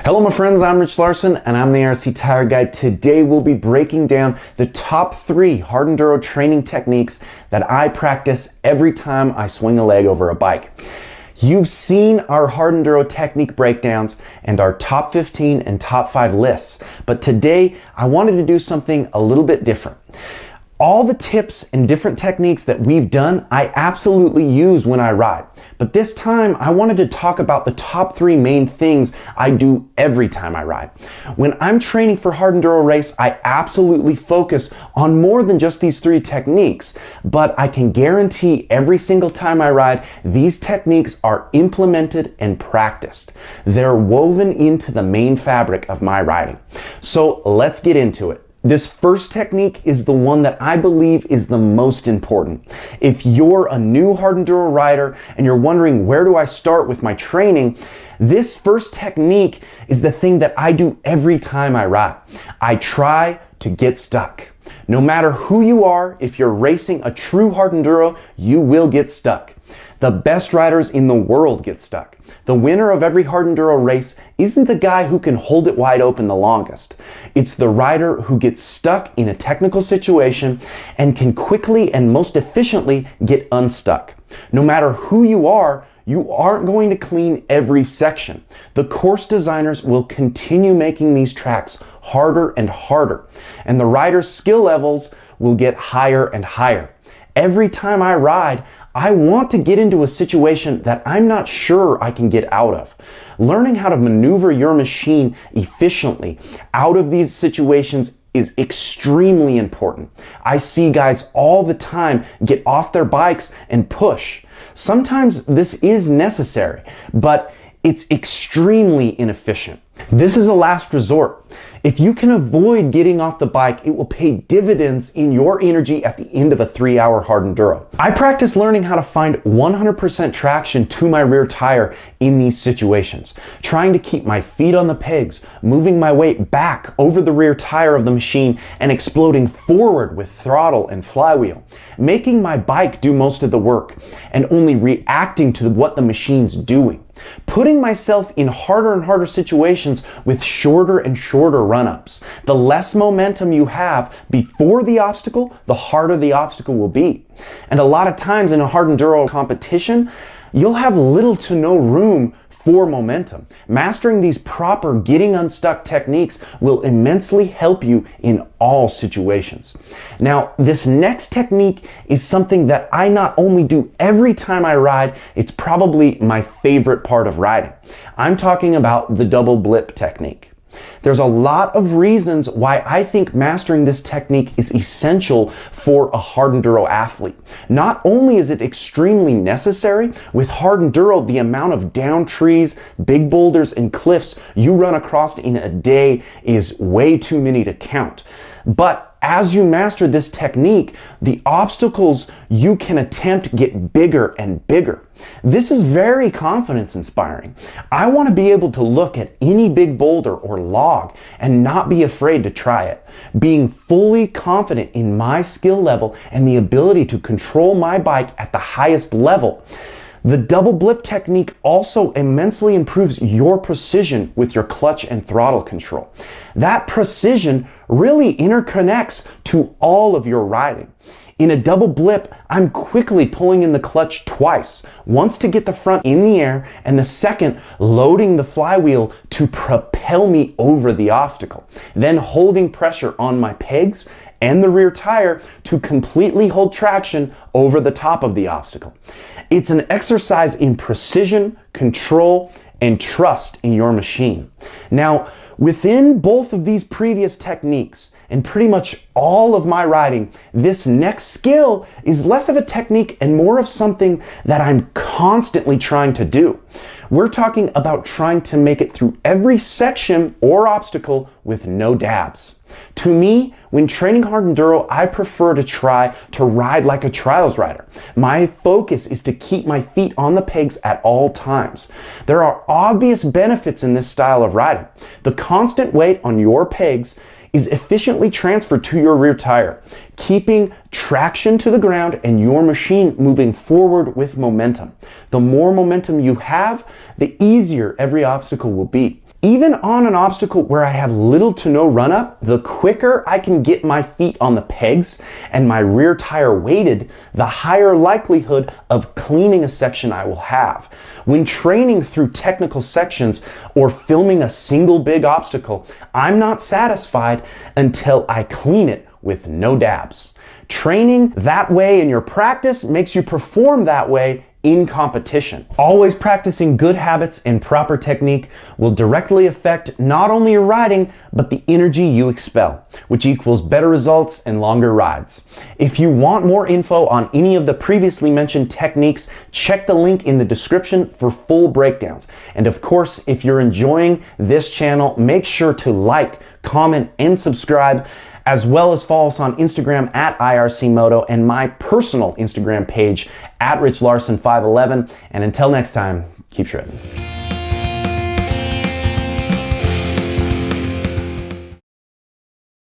Hello my friends, I'm Rich Larson and I'm the IRC Tire Guide. Today we'll be breaking down the top 3 hard enduro training techniques that I practice every time I swing a leg over a bike. You've seen our hard enduro technique breakdowns and our top 15 and top 5 lists, but today I wanted to do something a little bit different. All the tips and different techniques that we've done, I absolutely use when I ride. But this time, I wanted to talk about the top 3 main things I do every time I ride. When I'm training for hard enduro race, I absolutely focus on more than just these 3 techniques, but I can guarantee every single time I ride, these techniques are implemented and practiced. They're woven into the main fabric of my riding. So let's get into it. This first technique is the one that I believe is the most important. If you're a new hard enduro rider and you're wondering where do I start with my training, this first technique is the thing that I do every time I ride. I try to get stuck. No matter who you are, if you're racing a true hard enduro, you will get stuck. The best riders in the world get stuck. The winner of every hard enduro race isn't the guy who can hold it wide open the longest. It's the rider who gets stuck in a technical situation and can quickly and most efficiently get unstuck. No matter who you aren't going to clean every section. The course designers will continue making these tracks harder and harder, and the rider's skill levels will get higher and higher. Every time I ride, I want to get into a situation that I'm not sure I can get out of. Learning how to maneuver your machine efficiently out of these situations is extremely important. I see guys all the time get off their bikes and push. Sometimes this is necessary, but it's extremely inefficient. This is a last resort. If you can avoid getting off the bike, it will pay dividends in your energy at the end of a 3-hour hard enduro. I practice learning how to find 100% traction to my rear tire in these situations, trying to keep my feet on the pegs, moving my weight back over the rear tire of the machine and exploding forward with throttle and flywheel, making my bike do most of the work and only reacting to what the machine's doing. Putting myself in harder and harder situations with shorter and shorter run-ups. The less momentum you have before the obstacle, the harder the obstacle will be. And a lot of times in a hard enduro competition, you'll have little to no room for momentum. Mastering these proper getting unstuck techniques will immensely help you in all situations. Now, this next technique is something that I not only do every time I ride, it's probably my favorite part of riding. I'm talking about the double blip technique. There's a lot of reasons why I think mastering this technique is essential for a hard enduro athlete. Not only is it extremely necessary, with hard enduro, the amount of down trees, big boulders, and cliffs you run across in a day is way too many to count. But as you master this technique, the obstacles you can attempt get bigger and bigger. This is very confidence inspiring. I want to be able to look at any big boulder or log and not be afraid to try it. Being fully confident in my skill level and the ability to control my bike at the highest level. The double blip technique also immensely improves your precision with your clutch and throttle control. That precision really interconnects to all of your riding. In a double blip, I'm quickly pulling in the clutch twice, once to get the front in the air and the second loading the flywheel to propel me over the obstacle, then holding pressure on my pegs and the rear tire to completely hold traction over the top of the obstacle. It's an exercise in precision, control, and trust in your machine. Now, within both of these previous techniques, and pretty much all of my riding, this next skill is less of a technique and more of something that I'm constantly trying to do. We're talking about trying to make it through every section or obstacle with no dabs. To me, when training hard enduro, I prefer to try to ride like a trials rider. My focus is to keep my feet on the pegs at all times. There are obvious benefits in this style of riding. The constant weight on your pegs is efficiently transferred to your rear tire, keeping traction to the ground and your machine moving forward with momentum. The more momentum you have, the easier every obstacle will be. Even on an obstacle where I have little to no run up, the quicker I can get my feet on the pegs and my rear tire weighted, the higher likelihood of cleaning a section I will have. When training through technical sections or filming a single big obstacle, I'm not satisfied until I clean it with no dabs. Training that way in your practice makes you perform that way in competition. Always practicing good habits and proper technique will directly affect not only your riding, but the energy you expel, which equals better results and longer rides. If you want more info on any of the previously mentioned techniques, check the link in the description for full breakdowns. And of course, if you're enjoying this channel, make sure to like, comment, and subscribe, as well as follow us on Instagram at IRC Moto and my personal Instagram page at RichLarson511. And until next time, keep shredding.